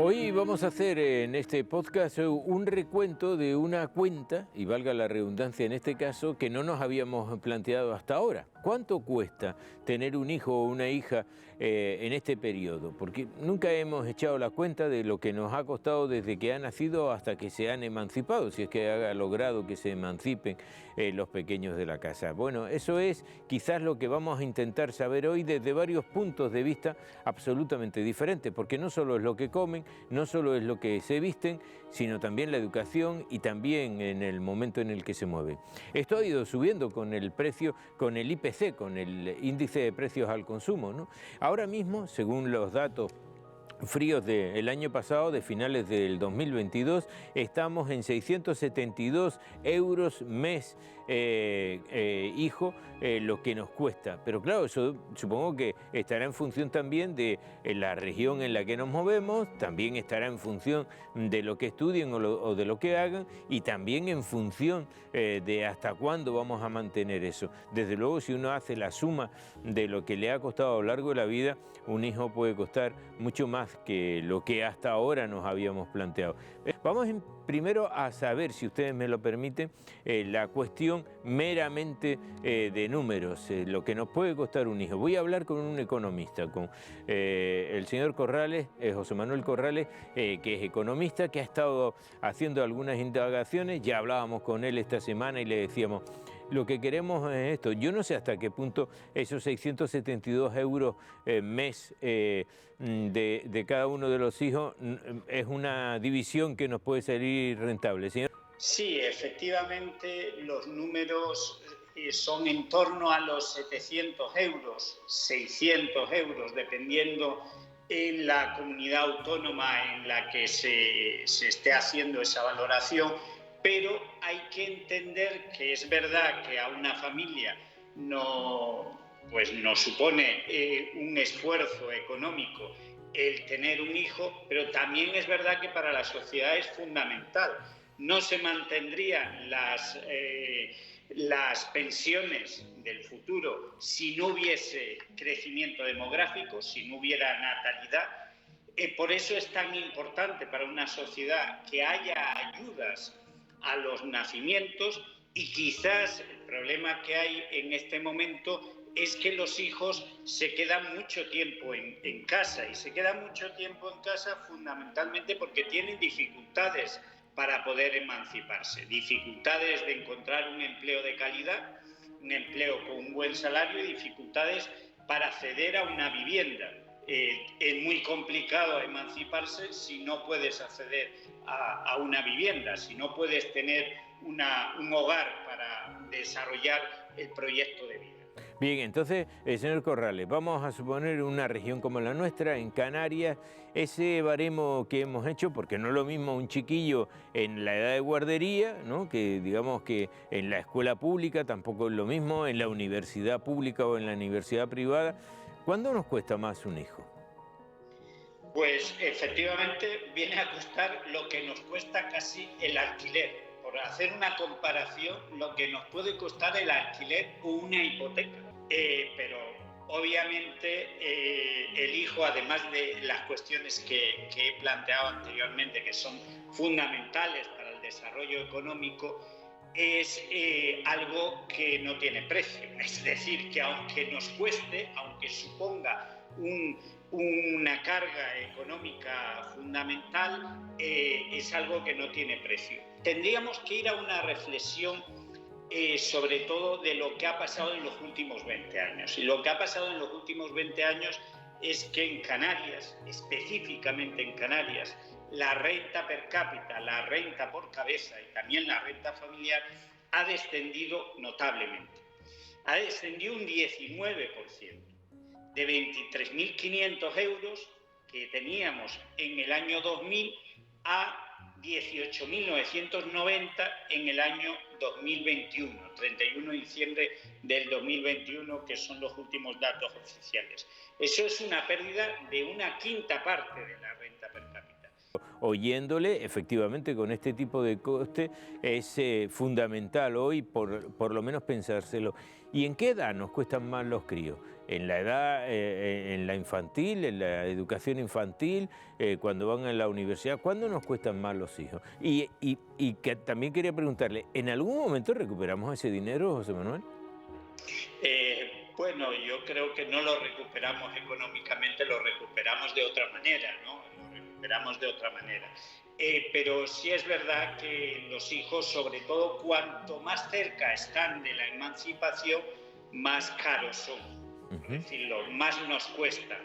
Hoy vamos a hacer en este podcast un recuento de una cuenta, y valga la redundancia en este caso, que no nos habíamos planteado hasta ahora. ¿Cuánto cuesta tener un hijo o una hija en este periodo? Porque nunca hemos echado la cuenta de lo que nos ha costado desde que han nacido hasta que se han emancipado, si es que ha logrado que se emancipen los pequeños de la casa. Bueno, eso es quizás lo que vamos a intentar saber hoy desde varios puntos de vista absolutamente diferentes, porque no solo es lo que comen, no solo es lo que se visten, sino también la educación y también en el momento en el que se mueven. Esto ha ido subiendo con el precio, con el IPC, con el índice de precios al consumo, ¿no? Ahora mismo, según los datos fríos del año pasado, de finales del 2022, estamos en 672 euros mes hijo, lo que nos cuesta. Pero claro, eso supongo que estará en función también de la región en la que nos movemos, también estará en función de lo que estudien o de lo que hagan, y también en función de hasta cuándo vamos a mantener eso. Desde luego, si uno hace la suma de lo que le ha costado a lo largo de la vida, un hijo puede costar mucho más que lo que hasta ahora nos habíamos planteado. Vamos primero a saber, si ustedes me lo permiten, la cuestión meramente de números, lo que nos puede costar un hijo. Voy a hablar con un economista, con el señor Corrales, José Manuel Corrales, que es economista, que ha estado haciendo algunas indagaciones. Ya hablábamos con él esta semana y le decíamos: lo que queremos es esto. Yo no sé hasta qué punto esos 672 euros mes de cada uno de los hijos es una división que nos puede salir rentable. Señor. Sí, efectivamente los números son en torno a los 700 euros, 600 euros, dependiendo en la comunidad autónoma en la que se esté haciendo esa valoración. Pero hay que entender que es verdad que a una familia no supone un esfuerzo económico el tener un hijo, pero también es verdad que para la sociedad es fundamental. No se mantendrían las pensiones del futuro si no hubiese crecimiento demográfico, si no hubiera natalidad. Por eso es tan importante para una sociedad que haya ayudas a los nacimientos, y quizás el problema que hay en este momento es que los hijos se quedan mucho tiempo en casa, y se quedan mucho tiempo en casa fundamentalmente porque tienen dificultades para poder emanciparse, dificultades de encontrar un empleo de calidad, un empleo con un buen salario, y dificultades para acceder a una vivienda. Es muy complicado emanciparse si no puedes acceder a una vivienda, si no puedes tener un hogar para desarrollar el proyecto de vida. Bien, entonces, señor Corrales, vamos a suponer una región como la nuestra, en Canarias, ese baremo que hemos hecho, porque no es lo mismo un chiquillo en la edad de guardería, ¿no?, que digamos que en la escuela pública, tampoco es lo mismo en la universidad pública o en la universidad privada. ¿Cuándo nos cuesta más un hijo? Pues efectivamente viene a costar lo que nos cuesta casi el alquiler. Por hacer una comparación, lo que nos puede costar el alquiler o una hipoteca. Pero obviamente el hijo, además de las cuestiones que he planteado anteriormente, que son fundamentales para el desarrollo económico, es algo que no tiene precio. Es decir, que aunque nos cueste, aunque suponga una carga económica fundamental, es algo que no tiene precio. Tendríamos que ir a una reflexión sobre todo de lo que ha pasado en los últimos 20 años. Y lo que ha pasado en los últimos 20 años es que en Canarias, específicamente en Canarias, la renta per cápita, la renta por cabeza y también la renta familiar ha descendido notablemente. Ha descendido un 19%. De 23.500 euros que teníamos en el año 2000 a 18.990 en el año 2021, 31 de diciembre del 2021, que son los últimos datos oficiales. Eso es una pérdida de una quinta parte de la renta per cápita. oyéndole, efectivamente con este tipo de coste es fundamental hoy por lo menos pensárselo. ¿Y en qué edad nos cuestan más los críos? ¿En la edad, en la infantil, en la educación infantil, cuando van a la universidad? ¿Cuándo nos cuestan más los hijos? Y que también quería preguntarle, ¿en algún momento recuperamos ese dinero, José Manuel? Bueno, yo creo que no lo recuperamos económicamente, lo recuperamos de otra manera, ¿no? Lo recuperamos de otra manera. Pero sí es verdad que los hijos, sobre todo cuanto más cerca están de la emancipación, más caros son. Es decir, lo más nos cuesta.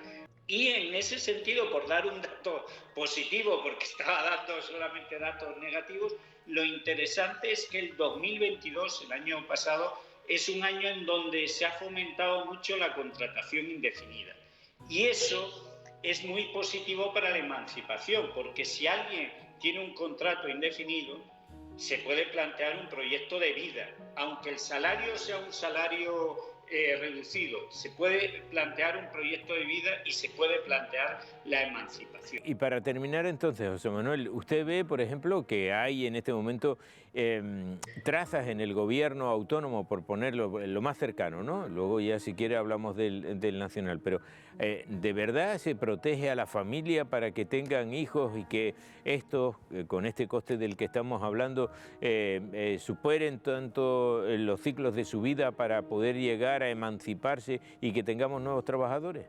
Y en ese sentido, por dar un dato positivo, porque estaba dando solamente datos negativos, lo interesante es que el 2022, el año pasado, es un año en donde se ha fomentado mucho la contratación indefinida. Y eso es muy positivo para la emancipación, porque si alguien tiene un contrato indefinido, se puede plantear un proyecto de vida, aunque el salario sea un salario reducido, se puede plantear un proyecto de vida y se puede plantear la emancipación. Y para terminar entonces, José Manuel, usted ve, por ejemplo, que hay en este momento trazas en el gobierno autónomo, por ponerlo lo más cercano, ¿no? Luego ya si quiere hablamos del nacional, pero ¿de verdad se protege a la familia para que tengan hijos y que estos, con este coste del que estamos hablando, superen tanto los ciclos de su vida para poder llegar a emanciparse y que tengamos nuevos trabajadores?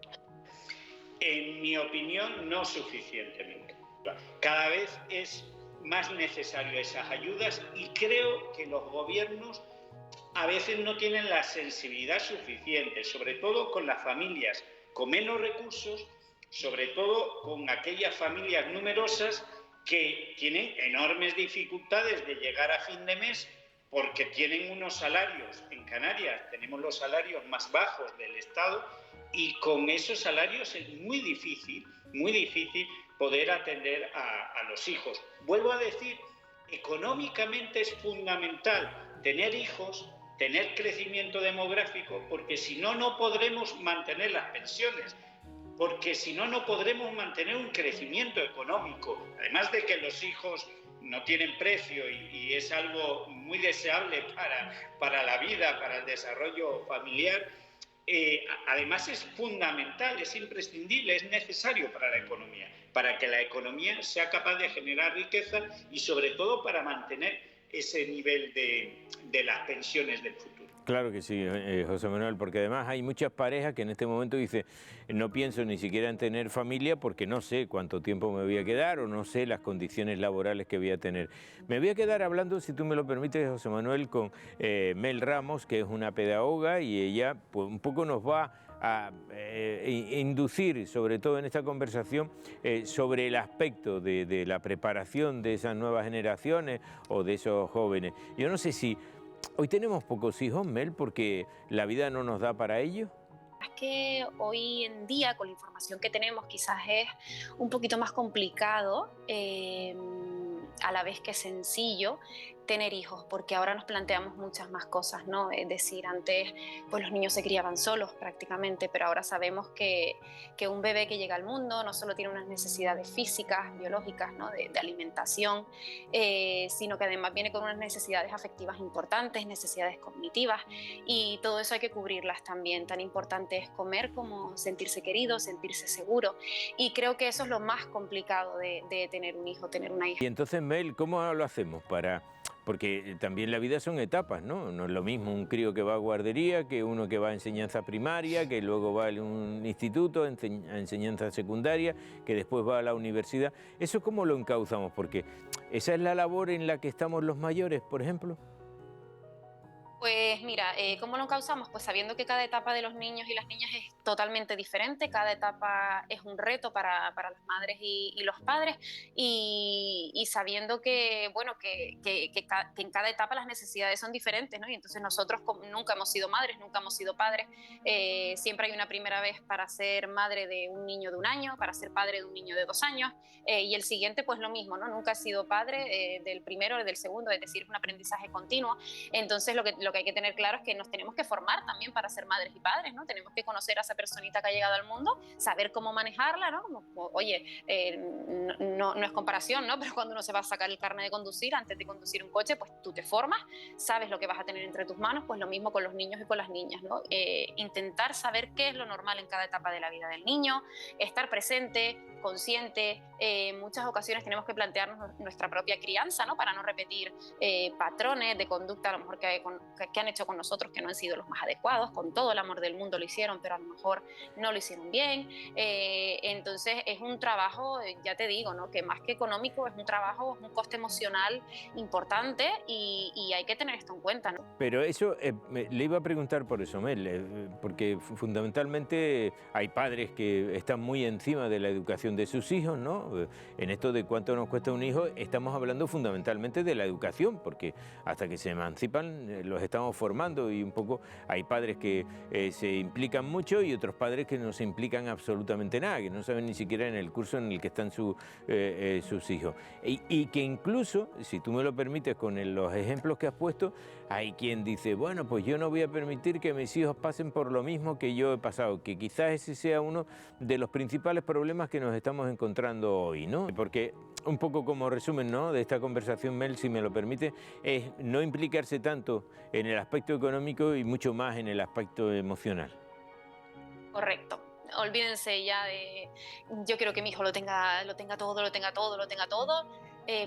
En mi opinión, no suficientemente. Cada vez es más necesario esas ayudas y creo que los gobiernos a veces no tienen la sensibilidad suficiente, sobre todo con las familias con menos recursos, sobre todo con aquellas familias numerosas que tienen enormes dificultades de llegar a fin de mes porque tienen unos salarios, en Canarias tenemos los salarios más bajos del Estado, y con esos salarios es muy difícil poder atender a los hijos. Vuelvo a decir, económicamente es fundamental tener hijos, tener crecimiento demográfico, porque si no, no podremos mantener las pensiones, porque si no, no podremos mantener un crecimiento económico. Además de que los hijos no tienen precio y es algo muy deseable para la vida, para el desarrollo familiar, además es fundamental, es imprescindible, es necesario para la economía, para que la economía sea capaz de generar riqueza y sobre todo para mantener ese nivel de las pensiones del futuro. Claro que sí, José Manuel, porque además hay muchas parejas que en este momento dicen, no pienso ni siquiera en tener familia porque no sé cuánto tiempo me voy a quedar o no sé las condiciones laborales que voy a tener. Me voy a quedar hablando, si tú me lo permites, José Manuel, con Mel Ramos, que es una pedagoga, y ella pues, un poco nos va a inducir, sobre todo en esta conversación, sobre el aspecto de la preparación de esas nuevas generaciones o de esos jóvenes. Yo no sé si hoy tenemos pocos hijos, Mel, porque la vida no nos da para ello. Es que hoy en día, con la información que tenemos, quizás es un poquito más complicado, a la vez que sencillo, tener hijos, porque ahora nos planteamos muchas más cosas, ¿no? Es decir, antes pues los niños se criaban solos prácticamente, pero ahora sabemos que un bebé que llega al mundo no solo tiene unas necesidades físicas, biológicas, ¿no? de alimentación, sino que además viene con unas necesidades afectivas importantes, necesidades cognitivas, y todo eso hay que cubrirlas también. Tan importante es comer como sentirse querido, sentirse seguro, y creo que eso es lo más complicado de tener un hijo, tener una hija. Y entonces, Mel, ¿cómo lo hacemos para...? Porque también la vida son etapas, ¿no? No es lo mismo un crío que va a guardería que uno que va a enseñanza primaria, que luego va a un instituto, a enseñanza secundaria, que después va a la universidad. ¿Eso cómo lo encauzamos? Porque esa es la labor en la que estamos los mayores, por ejemplo. Pues mira, ¿cómo lo causamos? Pues sabiendo que cada etapa de los niños y las niñas es totalmente diferente, cada etapa es un reto para las madres y los padres, y sabiendo que, bueno, que en cada etapa las necesidades son diferentes, ¿no? Y entonces nosotros nunca hemos sido madres, nunca hemos sido padres, siempre hay una primera vez para ser madre de un niño de 1 año, para ser padre de un niño de 2 años, y el siguiente pues lo mismo, ¿no? Nunca he sido padre del primero o del segundo, es decir, es un aprendizaje continuo. Entonces lo que lo que hay que tener claro es que nos tenemos que formar también para ser madres y padres, ¿no? Tenemos que conocer a esa personita que ha llegado al mundo, saber cómo manejarla, ¿no? Oye, no es comparación, ¿no? Pero cuando uno se va a sacar el carnet de conducir, antes de conducir un coche, pues tú te formas, sabes lo que vas a tener entre tus manos, pues lo mismo con los niños y con las niñas, ¿no? Intentar saber qué es lo normal en cada etapa de la vida del niño, estar presente, consciente. En muchas ocasiones tenemos que plantearnos nuestra propia crianza, ¿no? Para no repetir patrones de conducta a lo mejor que han hecho con nosotros que no han sido los más adecuados. Con todo el amor del mundo lo hicieron, pero a lo mejor no lo hicieron bien. Entonces es un trabajo, ya te digo, ¿no? Que más que económico es un trabajo, es un coste emocional importante y hay que tener esto en cuenta, ¿no? Pero eso, le iba a preguntar por eso, Mel, porque fundamentalmente hay padres que están muy encima de la educación de sus hijos, ¿no? En esto de cuánto nos cuesta un hijo, estamos hablando fundamentalmente de la educación, porque hasta que se emancipan los estamos formando y un poco hay padres que se implican mucho y otros padres que no se implican absolutamente nada, que no saben ni siquiera en el curso en el que están sus hijos. Y que incluso, si tú me lo permites, con los ejemplos que has puesto, hay quien dice, bueno, pues yo no voy a permitir que mis hijos pasen por lo mismo que yo he pasado, que quizás ese sea uno de los principales problemas que nos estamos encontrando hoy, ¿no? Porque un poco como resumen, ¿no?, de esta conversación, Mel, si me lo permite, es no implicarse tanto en el aspecto económico y mucho más en el aspecto emocional. Correcto. Olvídense ya de yo quiero que mi hijo lo tenga todo,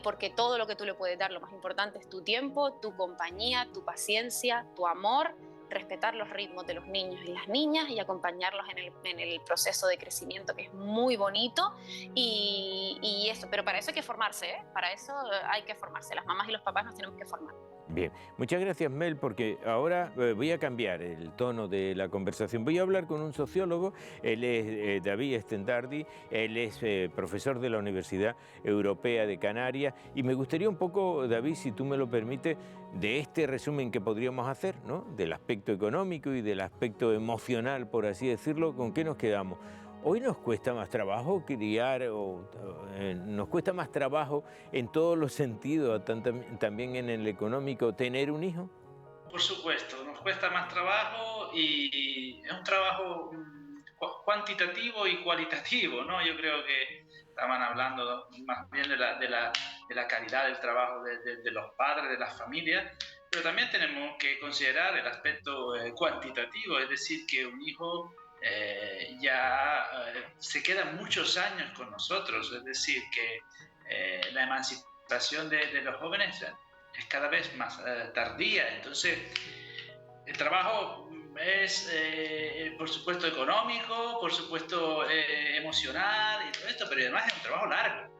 porque todo lo que tú le puedes dar, lo más importante es tu tiempo, tu compañía, tu paciencia, tu amor, respetar los ritmos de los niños y las niñas y acompañarlos en el proceso de crecimiento, que es muy bonito. Y eso, pero para eso hay que formarse, ¿eh? Para eso hay que formarse. Las mamás y los papás nos tenemos que formar. Bien, muchas gracias, Mel, porque ahora voy a cambiar el tono de la conversación. Voy a hablar con un sociólogo, él es David Stendardi, él es profesor de la Universidad Europea de Canarias, y me gustaría un poco, David, si tú me lo permites, de este resumen que podríamos hacer, ¿no?, del aspecto económico y del aspecto emocional, por así decirlo, ¿con qué nos quedamos? Hoy nos cuesta más trabajo criar, nos cuesta más trabajo en todos los sentidos, también en el económico, tener un hijo. Por supuesto, nos cuesta más trabajo y es un trabajo cuantitativo y cualitativo, ¿no? Yo creo que estaban hablando más bien de la calidad del trabajo de los padres, de las familias, pero también tenemos que considerar el aspecto cuantitativo, es decir, que un hijo se queda muchos años con nosotros, es decir, que la emancipación de los jóvenes es cada vez más tardía. Entonces, el trabajo es, por supuesto, económico, por supuesto, emocional y todo esto, pero además es un trabajo largo.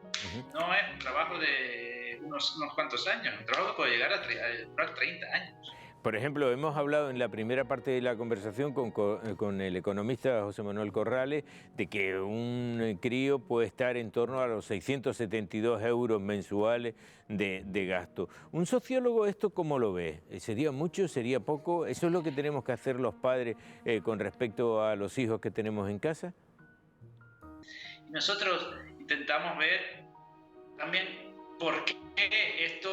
No es un trabajo de unos cuantos años, es un trabajo que puede llegar a durar 30 años. Por ejemplo, hemos hablado en la primera parte de la conversación con el economista José Manuel Corrales de que un crío puede estar en torno a los 672 euros mensuales de gasto. ¿Un sociólogo esto cómo lo ve? ¿Sería mucho? ¿Sería poco? ¿Eso es lo que tenemos que hacer los padres con respecto a los hijos que tenemos en casa? Nosotros intentamos ver también por qué esto,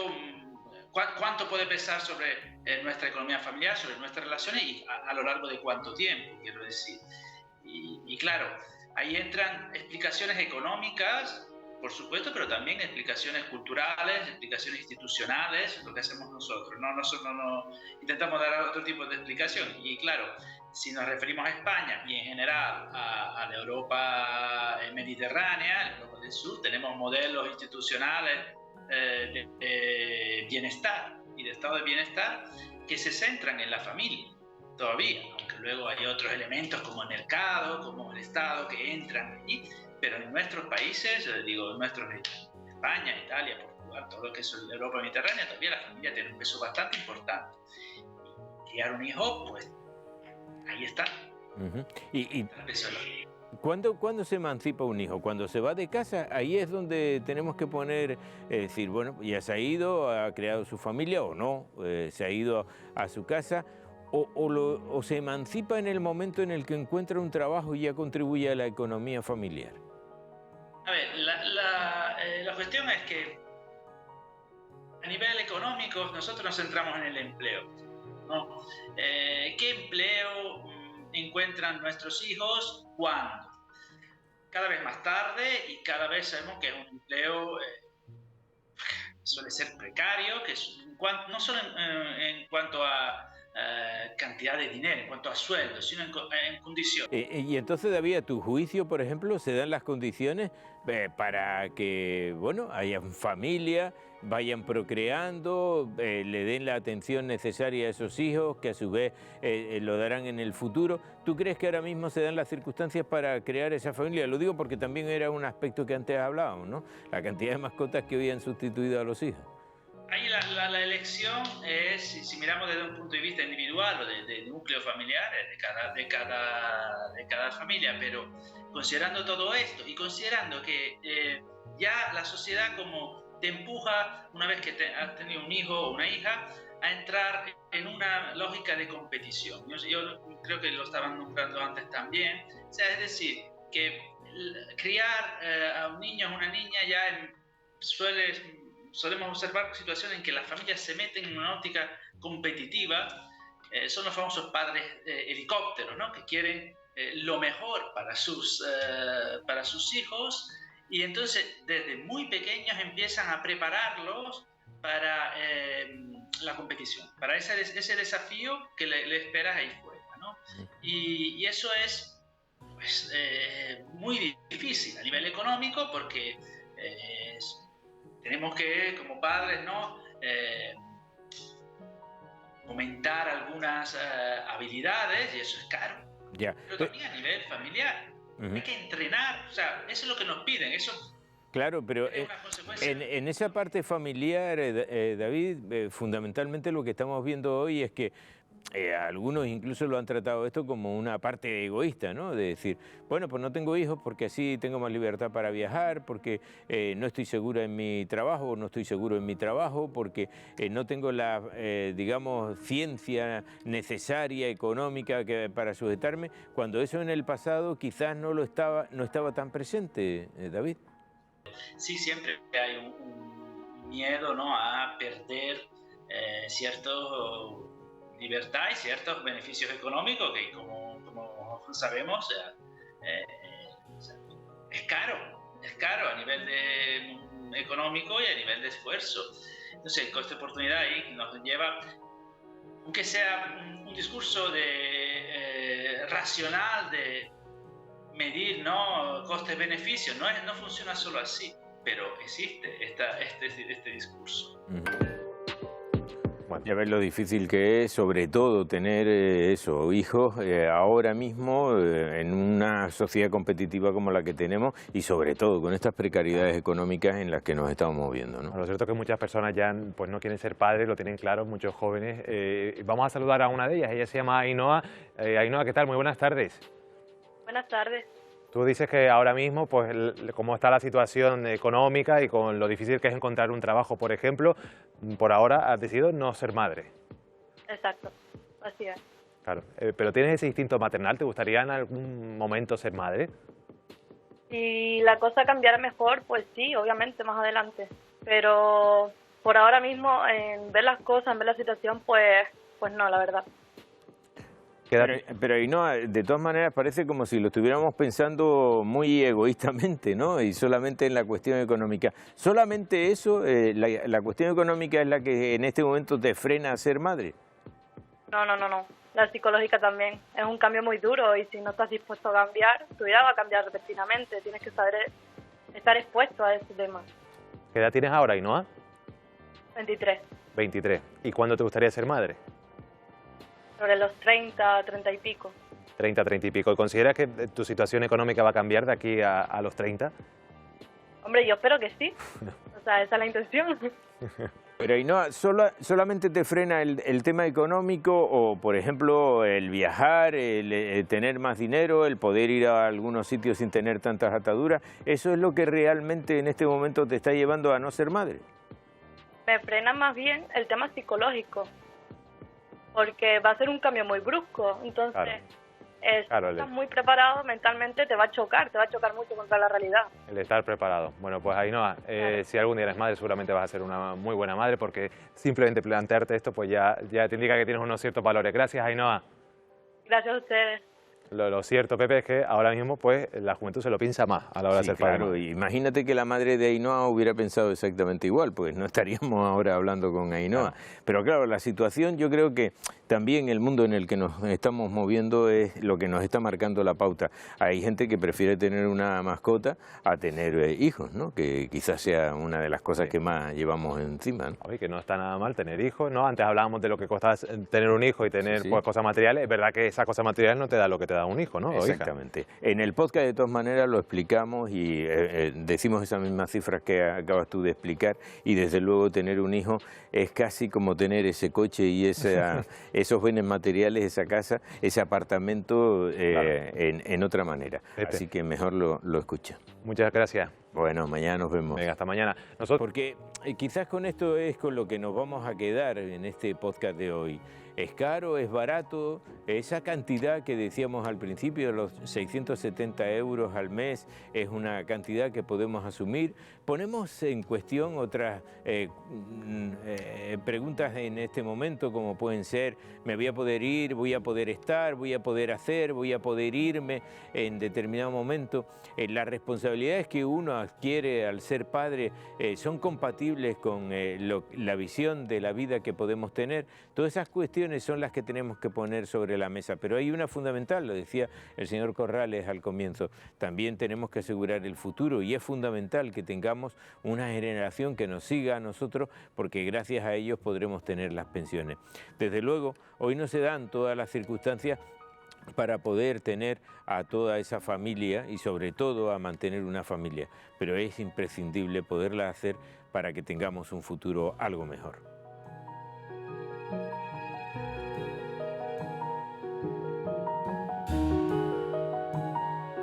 cuánto puede pesar sobre nuestra economía familiar, sobre nuestras relaciones y a lo largo de cuánto tiempo, quiero decir. Y claro, ahí entran explicaciones económicas, por supuesto, pero también explicaciones culturales, explicaciones institucionales, lo que hacemos nosotros. Nosotros no intentamos dar otro tipo de explicación. Y claro, si nos referimos a España y en general a la Europa mediterránea, la Europa del Sur, tenemos modelos institucionales de bienestar y de estado de bienestar que se centran en la familia todavía, aunque luego hay otros elementos como el mercado, como el Estado que entran allí, pero en nuestros países, digo, en España, Italia, Portugal, todo lo que es la Europa mediterránea, todavía la familia tiene un peso bastante importante. Y criar un hijo, pues ahí está. ¿Cuándo se emancipa un hijo? Cuando se va de casa, ahí es donde tenemos que poner, decir, bueno, ya se ha ido, ha creado su familia o no, se ha ido a su casa, o se emancipa en el momento en el que encuentra un trabajo y ya contribuye a la economía familiar. A ver, la cuestión es que a nivel económico nosotros nos centramos en el empleo. ¿no? ¿Qué empleo encuentran nuestros hijos? ¿Cuándo? Cada vez más tarde, y cada vez sabemos que es un empleo suele ser precario, que es, no solo en cuanto a cantidad de dinero, en cuanto a sueldo, sino en condiciones. Y entonces, David, a tu juicio, por ejemplo, se dan las condiciones para que, bueno, hayan familia, vayan procreando, le den la atención necesaria a esos hijos, que a su vez lo darán en el futuro. ¿Tú crees que ahora mismo se dan las circunstancias para crear esa familia? Lo digo porque también era un aspecto que antes hablábamos, ¿no? La cantidad de mascotas que hoy han sustituido a los hijos. Ahí la elección es, si miramos desde un punto de vista individual o de núcleo familiar, de cada familia, pero considerando todo esto y considerando que ya la sociedad como te empuja, una vez que has tenido un hijo o una hija, a entrar en una lógica de competición. Yo creo que lo estaban nombrando antes también. O sea, es decir, que criar a un niño o una niña ya solemos observar situaciones en que las familias se meten en una óptica competitiva. Son los famosos padres helicópteros, ¿no? Que quieren lo mejor para sus hijos, y entonces desde muy pequeños empiezan a prepararlos para la competición, para ese desafío que le esperas ahí fuera, ¿no? Y eso es pues, muy difícil a nivel económico, porque tenemos que, como padres, ¿no? Fomentar algunas habilidades, y eso es caro. Ya. Pero también a nivel familiar. Hay que entrenar, o sea, eso es lo que nos piden, eso. Claro, pero en esa parte familiar, David, fundamentalmente lo que estamos viendo hoy es que algunos incluso lo han tratado esto como una parte egoísta, ¿no? De decir, bueno, pues no tengo hijos porque así tengo más libertad para viajar, porque no estoy segura en mi trabajo, o no estoy seguro en mi trabajo, porque no tengo la, digamos, ciencia necesaria, económica para sujetarme, cuando eso en el pasado quizás no estaba tan presente, David. Sí, siempre hay un miedo, ¿no? A perder cierto libertad y ciertos beneficios económicos que, como sabemos, es caro a nivel económico y a nivel de esfuerzo. Entonces, el coste de oportunidad ahí nos lleva, aunque sea un discurso racional de medir, ¿no? Costes-beneficios, no funciona solo así, pero existe este discurso. Bueno, ya ves lo difícil que es, sobre todo, tener hijos ahora mismo en una sociedad competitiva como la que tenemos, y sobre todo con estas precariedades económicas en las que nos estamos moviendo, ¿no? Lo cierto es que muchas personas ya pues, no quieren ser padres, lo tienen claro, muchos jóvenes. Vamos a saludar a una de ellas, ella se llama Ainhoa. Ainhoa, ¿qué tal? Muy buenas tardes. Buenas tardes. Tú dices que ahora mismo, pues, cómo está la situación económica y con lo difícil que es encontrar un trabajo, por ejemplo, por ahora has decidido no ser madre. Exacto, así es. Claro, pero ¿tienes ese instinto maternal? ¿Te gustaría en algún momento ser madre? Si la cosa cambiara mejor, pues sí, obviamente, más adelante. Pero por ahora mismo, en ver las cosas, en ver la situación, pues no, la verdad. Pero Ainhoa, de todas maneras parece como si lo estuviéramos pensando muy egoístamente, ¿no? Y solamente en la cuestión económica. ¿Solamente eso, la cuestión económica es la que en este momento te frena a ser madre? No. La psicológica también. Es un cambio muy duro, y si no estás dispuesto a cambiar, tu vida va a cambiar repentinamente. Tienes que saber estar expuesto a ese tema. ¿Qué edad tienes ahora, Ainhoa? 23. 23. ¿Y cuándo te gustaría ser madre? Sobre los 30, 30 y pico. 30, 30 y pico. ¿Consideras que tu situación económica va a cambiar de aquí a los 30? Hombre, yo espero que sí. O sea, esa es la intención. Pero Ainhoa, ¿solamente te frena el tema económico, o, por ejemplo, el viajar, el tener más dinero, el poder ir a algunos sitios sin tener tantas ataduras? ¿Eso es lo que realmente en este momento te está llevando a no ser madre? Me frena más bien el tema psicológico, porque va a ser un cambio muy brusco. Entonces, claro, Claro, si estás muy preparado mentalmente, te va a chocar mucho contra la realidad. el estar preparado. Bueno, pues Ainhoa, Claro. si algún día eres madre, seguramente vas a ser una muy buena madre, porque simplemente plantearte esto, pues ya te indica que tienes unos ciertos valores. Gracias, Ainhoa. Gracias a ustedes. Lo cierto, Pepe, es que ahora mismo pues la juventud se lo piensa más a la hora de Sí, ser padre. claro, imagínate que la madre de Ainhoa hubiera pensado exactamente igual, pues no estaríamos ahora hablando con Ainhoa. Claro. Pero claro, la situación, yo creo que también el mundo en el que nos estamos moviendo es lo que nos está marcando la pauta. Hay gente que prefiere tener una mascota a tener hijos, ¿no? Que quizás sea una de las cosas que más llevamos encima, ¿no? Oye, que no está nada mal tener hijos, ¿no? Antes hablábamos de lo que costaba tener un hijo y tener Sí. pues, cosas materiales. Es verdad que esa cosa material no te da lo que te da un hijo, ¿no? O hija. Exactamente. En el podcast de todas maneras lo explicamos y decimos esas mismas cifras que acabas tú de explicar, y desde luego tener un hijo es casi como tener ese coche y esos bienes materiales, esa casa, ese apartamento en otra manera. Pepe. Así que mejor lo escucha. Muchas gracias. Bueno, mañana nos vemos. Venga, hasta mañana. Nosotros... Porque quizás con esto es con lo que nos vamos a quedar en este podcast de hoy. ¿Es caro? ¿Es barato? Esa cantidad que decíamos al principio, los 670 euros al mes, es una cantidad que podemos asumir. Ponemos en cuestión otras preguntas en este momento, como pueden ser: ¿me voy a poder ir? ¿Voy a poder estar? ¿Voy a poder hacer? ¿Voy a poder irme en determinado momento? Las responsabilidades que uno adquiere al ser padre son compatibles con la visión de la vida que podemos tener. Todas esas cuestiones son las que tenemos que poner sobre la mesa, pero hay una fundamental, lo decía el señor Corrales al comienzo: también tenemos que asegurar el futuro, y es fundamental que tengamos una generación que nos siga a nosotros, porque gracias a ellos podremos tener las pensiones. Desde luego, hoy no se dan todas las circunstancias para poder tener a toda esa familia y sobre todo a mantener una familia, pero es imprescindible poderla hacer para que tengamos un futuro algo mejor.